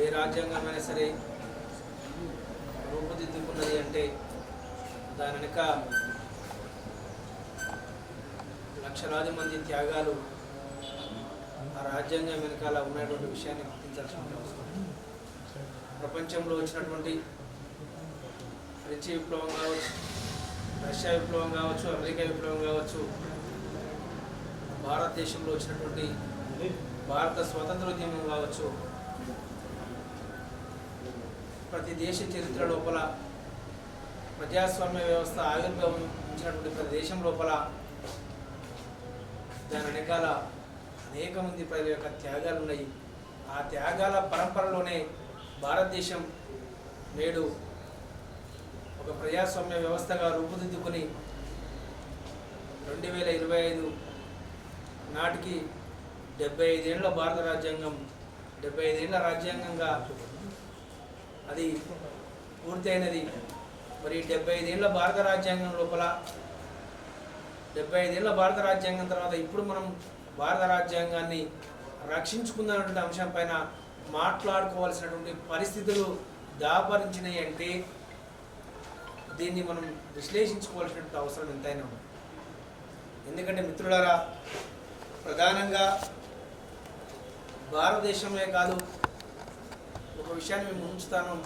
ఏ రాజ్యాంగమైనా సరే రూపుదిద్దుకున్నది అంటే దాని వెనుక లక్షలాది మంది త్యాగాలు ఆ రాజ్యాంగం వెనకాల ఉన్నటువంటి విషయాన్ని గుర్తించాల్సిన అవసరం. ప్రపంచంలో వచ్చినటువంటి ఫ్రెంచ్ విప్లవం కావచ్చు, రష్యా విప్లవం కావచ్చు, అమెరికా విప్లవం కావచ్చు, భారతదేశంలో వచ్చినటువంటి భారత స్వతంత్రోద్యమం కావచ్చు, ప్రతి దేశ చరిత్ర లోపల ప్రజాస్వామ్య వ్యవస్థ ఆవిర్భవించినటువంటి ప్రతి దేశం లోపల దాని వెనకాల అనేక మంది ప్రజల యొక్క త్యాగాలు ఉన్నాయి. ఆ త్యాగాల పరంపరలోనే భారతదేశం నేడు ఒక ప్రజాస్వామ్య వ్యవస్థగా రూపుదిద్దుకొని 2025 నాటికి 75 ఏళ్ల భారత రాజ్యాంగం 75 ఏళ్ల రాజ్యాంగంగా అది పూర్తయినది. మరి 75 ఏళ్ల భారత రాజ్యాంగం లోపల 75 ఏళ్ల భారత రాజ్యాంగం తర్వాత ఇప్పుడు మనం భారత రాజ్యాంగాన్ని రక్షించుకుందన్నటువంటి అంశం పైన మాట్లాడుకోవాల్సినటువంటి పరిస్థితులు దాపరించినాయి అంటే దీన్ని మనం విశ్లేషించుకోవాల్సినటువంటి అవసరం ఎంతైనా ఉంది. ఎందుకంటే మిత్రులారా, ప్రధానంగా భారతదేశమే కాదు, ఒక విషయాన్ని మేము ఉంచుతాను.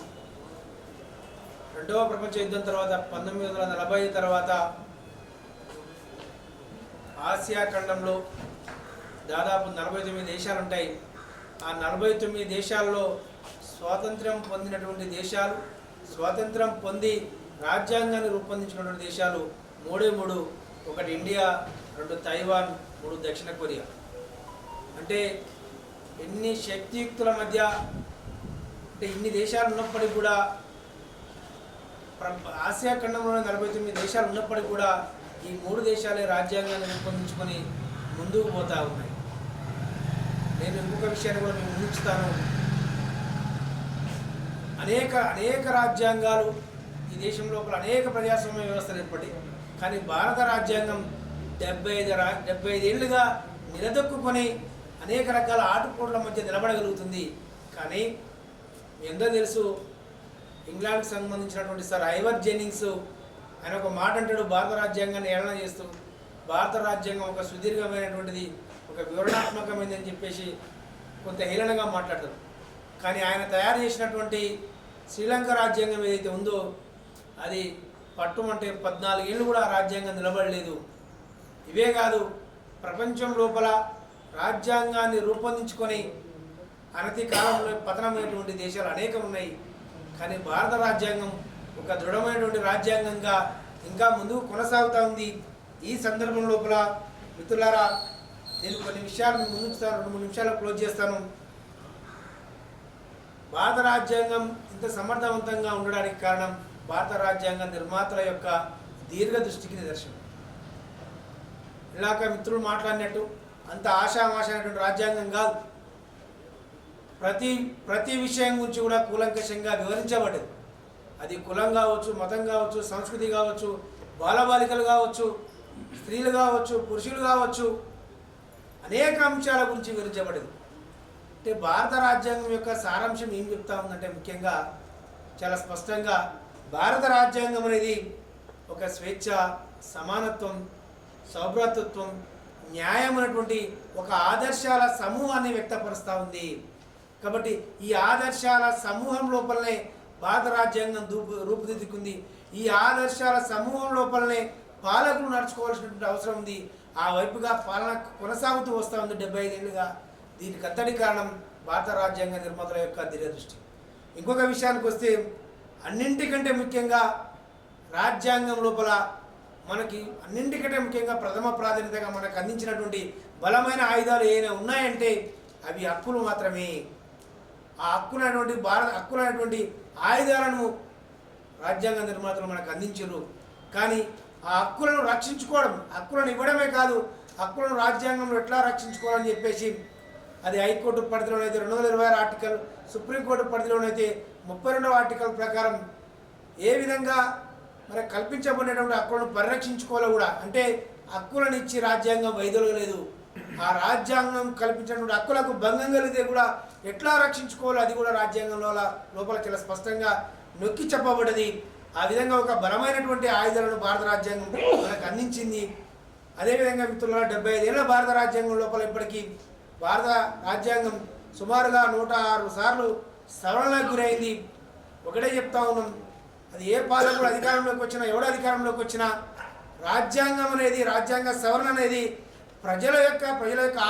రెండవ ప్రపంచ యుద్ధం తర్వాత 1940 తర్వాత ఆసియా ఖండంలో దాదాపు 49 దేశాలు ఉంటాయి. ఆ 49 దేశాల్లో స్వాతంత్ర్యం పొందినటువంటి దేశాలు, స్వాతంత్ర్యం పొంది రాజ్యాంగాన్ని రూపొందించినటువంటి దేశాలు 3 ఒకటి ఇండియా, 2 తైవాన్, 3 దక్షిణ కొరియా. అంటే ఎన్ని శక్తియుక్తుల మధ్య, అంటే ఇన్ని దేశాలు ఉన్నప్పటికీ కూడా, ఆసియా ఖండంలోనే 49 దేశాలు ఉన్నప్పటికీ కూడా ఈ 3 దేశాలే రాజ్యాంగాన్ని రూపొందించుకొని ముందుకు పోతూ ఉన్నాయి. నేను ఇంకొక విషయాన్ని కూడా మేము ఊహిస్తాను. అనేక రాజ్యాంగాలు ఈ దేశం లోపల అనేక ప్రజాస్వామ్య వ్యవస్థలు ఏర్పడి, కానీ భారత రాజ్యాంగం 75 ఏళ్ళుగా నిలదొక్కుని అనేక రకాల ఆటుపోట్ల మధ్య నిలబడగలుగుతుంది. కానీ ఎంతో తెలుసు, ఇంగ్లాండ్కి సంబంధించినటువంటి సర్ ఐవర్ జెన్నింగ్స్ ఆయన ఒక మాట అంటాడు, భారత రాజ్యాంగాన్ని ఏళన చేస్తూ భారత రాజ్యాంగం ఒక సుదీర్ఘమైనటువంటిది, ఒక వివరణాత్మకమైనది అని చెప్పేసి కొంత హేళనగా మాట్లాడతారు. కానీ ఆయన తయారు చేసినటువంటి శ్రీలంక రాజ్యాంగం ఏదైతే ఉందో అది పట్టుమంటే 14 ఏళ్ళు కూడా ఆ రాజ్యాంగం నిలబడలేదు. ఇవే కాదు, ప్రపంచం లోపల రాజ్యాంగాన్ని రూపొందించుకొని అనతి కాలంలో పతనమైనటువంటి దేశాలు అనేకం ఉన్నాయి. కానీ భారత రాజ్యాంగం ఒక దృఢమైనటువంటి రాజ్యాంగంగా ఇంకా ముందుకు కొనసాగుతూ ఉంది. ఈ సందర్భం లోపల మిత్రులారా, నేను కొన్ని విషయాలు ముందుస్తాను, 2-3 నిమిషాలు క్లోజ్ చేస్తాను. భారత రాజ్యాంగం ఇంత సమర్థవంతంగా ఉండడానికి కారణం భారత రాజ్యాంగ నిర్మాతల యొక్క దీర్ఘదృష్టికి నిదర్శనం. ఇలాక మిత్రులు మాట్లాడినట్టు అంత ఆషామాషైనటువంటి రాజ్యాంగం కాదు. ప్రతి విషయం గురించి కూడా కూలంకషంగా వివరించబడ్డది. అది కులం కావచ్చు, మతం కావచ్చు, సంస్కృతి కావచ్చు, బాలబాలికలు కావచ్చు, స్త్రీలు కావచ్చు, పురుషులు కావచ్చు, అనేక అంశాల గురించి వివరించబడింది. అంటే భారత రాజ్యాంగం యొక్క సారాంశం ఏం చెప్తా ఉందంటే ముఖ్యంగా చాలా స్పష్టంగా భారత రాజ్యాంగం అనేది ఒక స్వేచ్ఛ, సమానత్వం, సౌభ్రాతృత్వం, న్యాయం అనేటువంటి ఒక ఆదర్శాల సమూహాన్ని వ్యక్తపరుస్తూ ఉంది. కాబట్టి ఈ ఆదర్శాల సమూహం లోపలనే భారత రాజ్యాంగం రూపుదిద్దుకుంది. ఈ ఆదర్శాల సమూహం లోపలనే పాలకులు నడుచుకోవాల్సినటువంటి అవసరం ఉంది. ఆ వైపుగా పాలన కొనసాగుతూ వస్తూ ఉంది 75 ఏళ్ళుగా. దీనికి అంతటి కారణం భారత రాజ్యాంగ నిర్మాతల యొక్క దీర్ఘదృష్టి. ఇంకొక విషయానికి వస్తే, అన్నింటికంటే ముఖ్యంగా రాజ్యాంగం లోపల మనకి అన్నింటికంటే ముఖ్యంగా ప్రథమ ప్రాధాన్యతగా మనకు అందించినటువంటి బలమైన ఆయుధాలు ఏమైనా ఉన్నాయంటే అవి హక్కులు మాత్రమే. ఆ హక్కులైనటువంటి ఆయుధాలను రాజ్యాంగ నిర్మాతలు మనకు అందించారు. కానీ ఆ హక్కులను రక్షించుకోవడం, హక్కులను ఇవ్వడమే కాదు, హక్కులను రాజ్యాంగంలో ఎట్లా రక్షించుకోవాలని చెప్పేసి అది హైకోర్టు పరిధిలోనైతే 226 ఆర్టికల్, సుప్రీంకోర్టు పరిధిలోనైతే 32వ ఆర్టికల్ ప్రకారం ఏ విధంగా మరి కల్పించబడినటువంటి హక్కులను పరిరక్షించుకోవాలో కూడా, అంటే హక్కులను ఇచ్చి రాజ్యాంగం వైదొలగలేదు. ఆ రాజ్యాంగం కల్పించినటువంటి హక్కులకు భంగం కలిగితే కూడా ఎట్లా రక్షించుకోవాలో అది కూడా రాజ్యాంగంలో లోపల చాలా స్పష్టంగా నొక్కి చెప్పబడ్డది. ఆ విధంగా ఒక బలమైనటువంటి ఆయుధాలను భారత రాజ్యాంగం మనకు అందించింది. అదేవిధంగా మిత్రులారా 75 ఏళ్ల భారత రాజ్యాంగం లోపల ఇప్పటికీ భారత రాజ్యాంగం సుమారుగా 106 సార్లు సవరణలకు గురైంది. ఒకటే చెప్తా ఉన్నాం, అది ఏ పాలకుడు అధికారంలోకి వచ్చినా ఎవడు అధికారంలోకి వచ్చినా రాజ్యాంగం అనేది, రాజ్యాంగ సవరణ అనేది ప్రజల యొక్క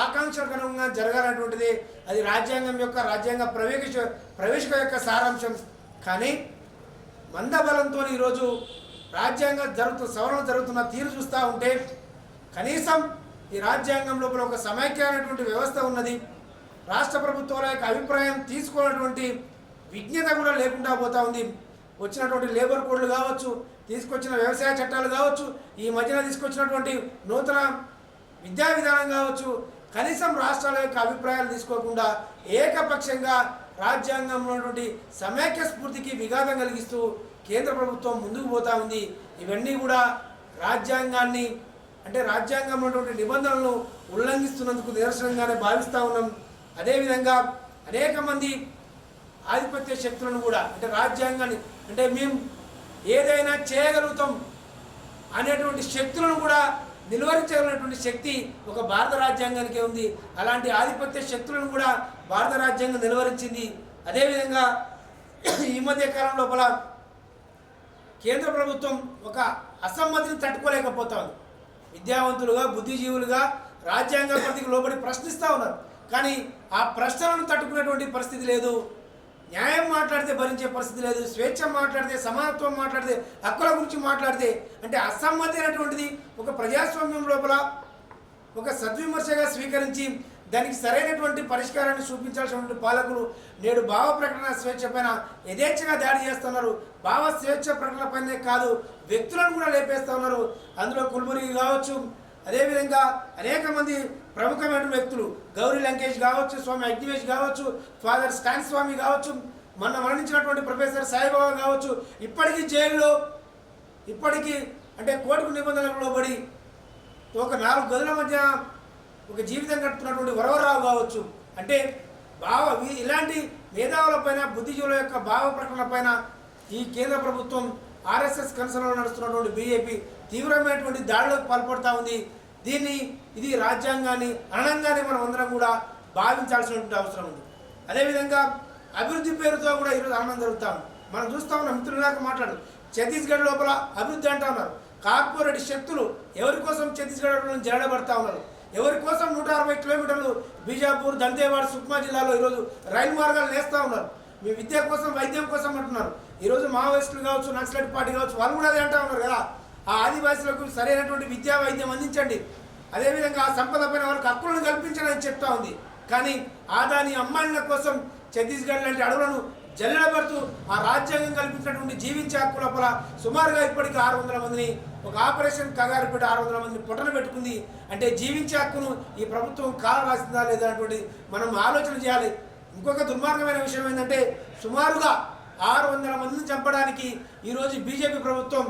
ఆకాంక్షలకు అనుగుణంగా జరగాలన్నటువంటిది అది రాజ్యాంగం యొక్క రాజ్యాంగ ప్రవేశిక యొక్క సారాంశం. కానీ మందబలంతో ఈరోజు రాజ్యాంగ సవరణ జరుగుతున్న తీరు చూస్తూ ఉంటే కనీసం ఈ రాజ్యాంగం లోపల ఒక సమైక్యమైనటువంటి వ్యవస్థ ఉన్నది. రాష్ట్ర ప్రభుత్వాల యొక్క అభిప్రాయం తీసుకున్నటువంటి విజ్ఞత కూడా లేకుండా పోతూ ఉంది. వచ్చినటువంటి లేబర్ కోడ్లు కావచ్చు, తీసుకొచ్చిన వ్యవసాయ చట్టాలు కావచ్చు, ఈ మధ్యన తీసుకొచ్చినటువంటి నూతన విద్యా విధానం కావచ్చు, కనీసం రాష్ట్రాల యొక్క అభిప్రాయాలు తీసుకోకుండా ఏకపక్షంగా రాజ్యాంగంలో ఉన్నటువంటి సమైక్య స్ఫూర్తికి విఘాతం కలిగిస్తూ కేంద్ర ప్రభుత్వం ముందుకు పోతూ ఉంది. ఇవన్నీ కూడా రాజ్యాంగాన్ని అంటే రాజ్యాంగంలో ఉన్నటువంటి నిబంధనలను ఉల్లంఘిస్తున్నందుకు నిదర్శనంగానే భావిస్తూ ఉన్నాం. అదేవిధంగా అనేక మంది ఆధిపత్య శక్తులను కూడా అంటే రాజ్యాంగాన్ని అంటే మేము ఏదైనా చేయగలుగుతాం అనేటువంటి శక్తులను కూడా నిలువరించగలిగినటువంటి శక్తి ఒక భారత రాజ్యాంగానికే ఉంది. అలాంటి ఆధిపత్య శక్తులను కూడా భారత రాజ్యాంగం నిలువరించింది. అదేవిధంగా ఈ మధ్య కాలం లోపల కేంద్ర ప్రభుత్వం ఒక అసమ్మతిని తట్టుకోలేకపోతా ఉంది. విద్యావంతులుగా బుద్ధిజీవులుగా రాజ్యాంగ పరిధికి లోబడి ప్రశ్నిస్తూ ఉన్నారు. కానీ ఆ ప్రశ్నలను తట్టుకునేటువంటి పరిస్థితి లేదు. న్యాయం మాట్లాడితే భరించే పరిస్థితి లేదు. స్వేచ్ఛ మాట్లాడితే, సమానత్వం మాట్లాడితే, హక్కుల గురించి మాట్లాడితే అంటే అసమ్మతి అనేటువంటిది ఒక ప్రజాస్వామ్యం లోపల ఒక సద్విమర్శగా స్వీకరించి దానికి సరైనటువంటి పరిష్కారాన్ని చూపించాల్సినటువంటి పాలకులు నేడు భావ ప్రకటన స్వేచ్ఛ పైన యథేచ్ఛగా దాడి చేస్తున్నారు. భావ స్వేచ్ఛ ప్రకటన పైనే కాదు, వ్యక్తులను కూడా లేపేస్తూ ఉన్నారు. అందులో కుల్బుర్గి కావచ్చు, అదేవిధంగా అనేక మంది ప్రముఖమైన వ్యక్తులు గౌరీ లంకేష్ కావచ్చు, స్వామి అగ్నివేష్ కావచ్చు, ఫాదర్ స్టాన్ స్వామి కావచ్చు, మొన్న మరణించినటువంటి ప్రొఫెసర్ సాయిబాబా కావచ్చు, ఇప్పటికీ జైల్లో అంటే కోర్టుకు నిబంధనలకు లోబడి ఒక 4 గదుల మధ్య ఒక జీవితం గడుపుతున్నటువంటి వరవరరావు కావచ్చు. అంటే ఇలాంటి మేధావుల పైన, బుద్ధిజీవుల యొక్క భావ ప్రకటన పైన ఈ కేంద్ర ప్రభుత్వం ఆర్ఎస్ఎస్ కన్సర్న్లో నడుస్తున్నటువంటి బీజేపీ తీవ్రమైనటువంటి దాడులకు పాల్పడుతూ ఉంది. ఇది రాజ్యాంగాన్ని అనంగానే మనం అందరం కూడా భావించాల్సినటువంటి అవసరం ఉంది. అదేవిధంగా అభివృద్ధి పేరుతో కూడా ఈరోజు ఆనందం జరుగుతాం. మనం చూస్తూ ఉన్నాం, మిత్రులాగా మాట్లాడు ఛత్తీస్గఢ్ లోపల అభివృద్ధి అంటూ ఉన్నారు. కార్పొరేట్ శక్తులు ఎవరి కోసం ఛత్తీస్గఢ్లో జరగబడతా ఉన్నారు, ఎవరి కోసం 160 కిలోమీటర్లు బీజాపూర్, దంతేవాడ, సుక్మా జిల్లాలో ఈరోజు రైలు మార్గాలు నేస్తూ ఉన్నారు. మీ విద్య కోసం, వైద్యం కోసం అంటున్నారు. ఈరోజు మావోయిస్టులు కావచ్చు, నక్సలైట్ పార్టీ కావచ్చు, వాళ్ళు కూడా అదే అంటూ ఉన్నారు కదా. ఆ ఆదివాసులకు సరైనటువంటి విద్యా వైద్యం అందించండి, అదేవిధంగా ఆ సంపద పైన వాళ్ళకి హక్కులను కల్పించండి అని చెప్తా ఉంది. కానీ ఆదాని అమ్మాయిల కోసం ఛత్తీస్గఢ్ లాంటి అడవులను జల్లెడబడుతూ ఆ రాజ్యాంగం కల్పించినటువంటి జీవించే హక్కు లోపల సుమారుగా ఇప్పటికీ 600 మందిని ఒక ఆపరేషన్ కగారిపేట 600 మందిని పొట్టన పెట్టుకుంది. అంటే జీవించే హక్కును ఈ ప్రభుత్వం కాలరాసిందా లేదా అనేటువంటి మనం ఆలోచన చేయాలి. ఇంకొక దుర్మార్గమైన విషయం ఏంటంటే సుమారుగా 600 మందిని చంపడానికి ఈరోజు బీజేపీ ప్రభుత్వం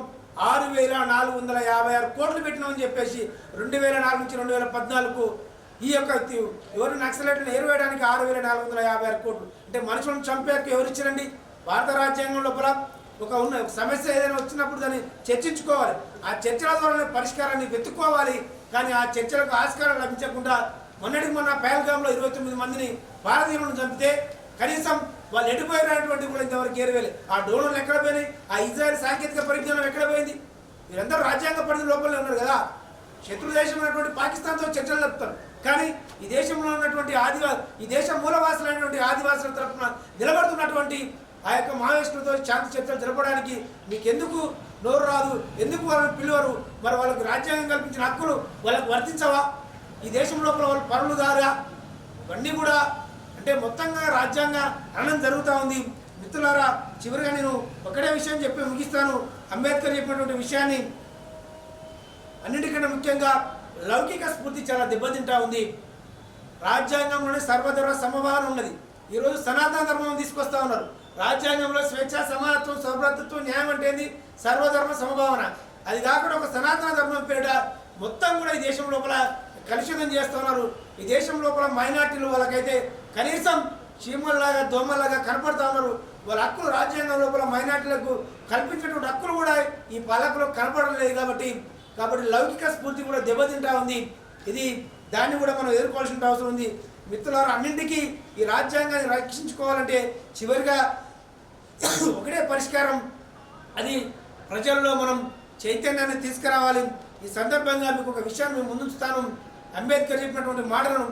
6,456 కోట్లు పెట్టినామని చెప్పేసి 2004 నుంచి 2014 ఈ యొక్క ఎవరు నక్సలైట్లను ఏరువేయడానికి 6,456 కోట్లు. అంటే మనుషులను చంపేకి ఎవరు ఇచ్చారండి? భారత రాజ్యాంగం లోపల ఒక సమస్య ఏదైనా వచ్చినప్పుడు దాన్ని చర్చించుకోవాలి, ఆ చర్చల ద్వారా పరిష్కారాన్ని వెతుక్కోవాలి. కానీ ఆ చర్చలకు ఆస్కారం లభించకుండా మొన్న పహల్గామ్లో 29 మందిని భారతీయులను చంపితే కనీసం వాళ్ళు ఎడిపోయినటువంటి కూడా ఇంతవరకు ఏరువేలే. ఆ డ్రోన్లు ఎక్కడ పోయినాయి? ఆ ఇజ్రాయెల్ సాంకేతిక పరిజ్ఞానం ఎక్కడ పోయింది? వీరందరూ రాజ్యాంగ పరిధి లోపలనే ఉన్నారు కదా. శత్రు దేశం అయినటువంటి పాకిస్తాన్తో చర్చలు జరుపుతారు. కానీ ఈ దేశంలో ఉన్నటువంటి ఈ దేశం మూలవాసులైనటువంటి ఆదివాసుల తరఫున నిలబడుతున్నటువంటి ఆ యొక్క మావోయిస్టులతో శాంతి చర్చలు జరపడానికి మీకు ఎందుకు నోరు రాదు? ఎందుకు వాళ్ళని పిలువరు? మరి వాళ్ళకి రాజ్యాంగం కల్పించిన హక్కులు వాళ్ళకు వర్తించవా? ఈ దేశం లోపల వాళ్ళు పనులు దారా? ఇవన్నీ కూడా అంటే మొత్తంగా రాజ్యాంగ హననం జరుగుతూ ఉంది. మిత్రులారా, చివరిగా నేను ఒకటే విషయం చెప్పి ముగిస్తాను. అంబేద్కర్ చెప్పినటువంటి విషయాన్ని అన్నిటికంటే ముఖ్యంగా లౌకిక స్ఫూర్తి చాలా దెబ్బతింటా ఉంది. రాజ్యాంగంలోనే సర్వధర్మ సమభావన ఉన్నది. ఈరోజు సనాతన ధర్మం తీసుకొస్తా ఉన్నారు. రాజ్యాంగంలో స్వేచ్ఛ, సమానత్వం, సౌభ్రతత్వం, న్యాయం అంటే ఏంది? సర్వధర్మ సమభావన. అది కాకుండా ఒక సనాతన ధర్మం పేరిట మొత్తం కూడా ఈ దేశం లోపల కలుషితం చేస్తూ ఉన్నారు. ఈ దేశం లోపల మైనార్టీలు వాళ్ళకైతే కనీసం చీమల్లాగా దోమల్లాగా కనపడతా ఉన్నారు. వాళ్ళ హక్కులు రాజ్యాంగం లోపల మైనార్టీలకు కల్పించినటువంటి హక్కులు కూడా ఈ పాలకులకు కనపడడం లేదు. కాబట్టి లౌకిక స్ఫూర్తి కూడా దెబ్బతింటా ఉంది. దాన్ని కూడా మనం ఎదుర్కోవాల్సిన అవసరం ఉంది. మిత్రులారా, అన్నింటికీ ఈ రాజ్యాంగాన్ని రక్షించుకోవాలంటే చివరిగా ఒకటే పరిష్కారం, అది ప్రజల్లో మనం చైతన్యాన్ని తీసుకురావాలి. ఈ సందర్భంగా మీకు ఒక విషయాన్ని మేము ముందుంచుతాను. అంబేద్కర్ చెప్పినటువంటి మాటలను,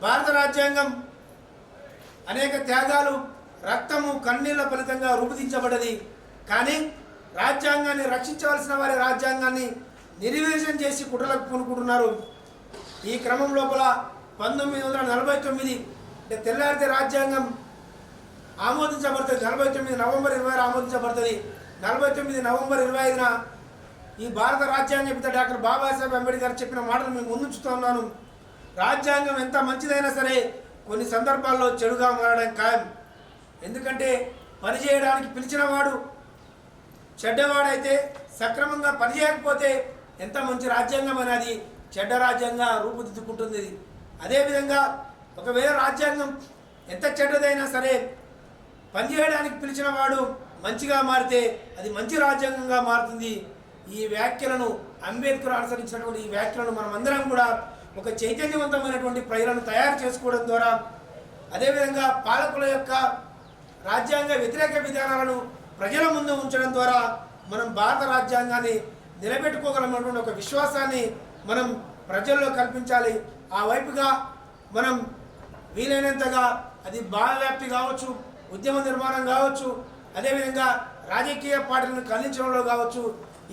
భారత రాజ్యాంగం అనేక త్యాగాలు, రక్తము, కన్నీళ్ల ఫలితంగా రూపుదించబడ్డది. కానీ రాజ్యాంగాన్ని రక్షించవలసిన వారి రాజ్యాంగాన్ని నిర్వీర్యం చేసి కుట్రలకు పూనుకుంటున్నారు. ఈ క్రమం లోపల 1949 అంటే తెల్లారితే రాజ్యాంగం ఆమోదించబడుతుంది. 49 నవంబర్ 26 ఆమోదించబడుతుంది. 49 నవంబర్ 25న ఈ భారత రాజ్యాంగపిత డాక్టర్ బాబాసాహెబ్ అంబేద్కర్ చెప్పిన మాటలు మేము ముందుంచుతూ ఉన్నాను. రాజ్యాంగం ఎంత మంచిదైనా సరే కొన్ని సందర్భాల్లో చెడుగా మారడం ఖాయం. ఎందుకంటే పనిచేయడానికి పిలిచిన వాడు చెడ్డవాడైతే, సక్రమంగా పనిచేయకపోతే ఎంత మంచి రాజ్యాంగం అనేది చెడ్డ రాజ్యాంగంగా రూపుదిద్దుకుంటుంది. అదేవిధంగా ఒకవేళ రాజ్యాంగం ఎంత చెడ్డదైనా సరే పనిచేయడానికి పిలిచిన వాడు మంచిగా మారితే అది మంచి రాజ్యాంగంగా మారుతుంది. ఈ వ్యాఖ్యలను అంబేద్కర్ అనుసరించినటువంటి ఈ వ్యాఖ్యలను మనమందరం కూడా ఒక చైతన్యవంతమైనటువంటి ప్రజలను తయారు చేసుకోవడం ద్వారా, అదేవిధంగా పాలకుల యొక్క రాజ్యాంగ వ్యతిరేక విధానాలను ప్రజల ముందు ఉంచడం ద్వారా మనం భారత రాజ్యాంగాన్ని నిలబెట్టుకోగలమైనటువంటి ఒక విశ్వాసాన్ని మనం ప్రజల్లో కల్పించాలి. ఆ వైపుగా మనం వీలైనంతగా అది భావవ్యాప్తి కావచ్చు, ఉద్యమ నిర్మాణం కావచ్చు, అదేవిధంగా రాజకీయ పార్టీలను కదిలించడంలో కావచ్చు,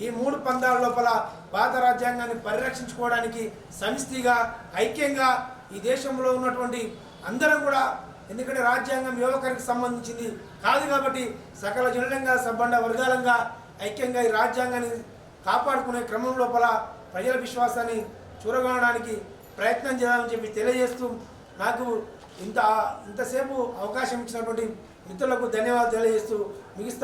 ఈ 3 పందాల లోపల భారత రాజ్యాంగాన్ని పరిరక్షించుకోవడానికి సమిష్టిగా, ఐక్యంగా ఈ దేశంలో ఉన్నటువంటి అందరం కూడా, ఎందుకంటే రాజ్యాంగం యువకరికి సంబంధించింది కాదు కాబట్టి సకల జనులంగా, సబ్బండ వర్గాలంగా ఐక్యంగా ఈ రాజ్యాంగాన్ని కాపాడుకునే క్రమం లోపల ప్రజల విశ్వాసాన్ని చూరగొనడానికి ప్రయత్నం చేయాలని చెప్పి తెలియజేస్తూ, నాకు ఇంతసేపు అవకాశం ఇచ్చినటువంటి మిత్రులకు ధన్యవాదాలు తెలియజేస్తూ ముగిస్తాను.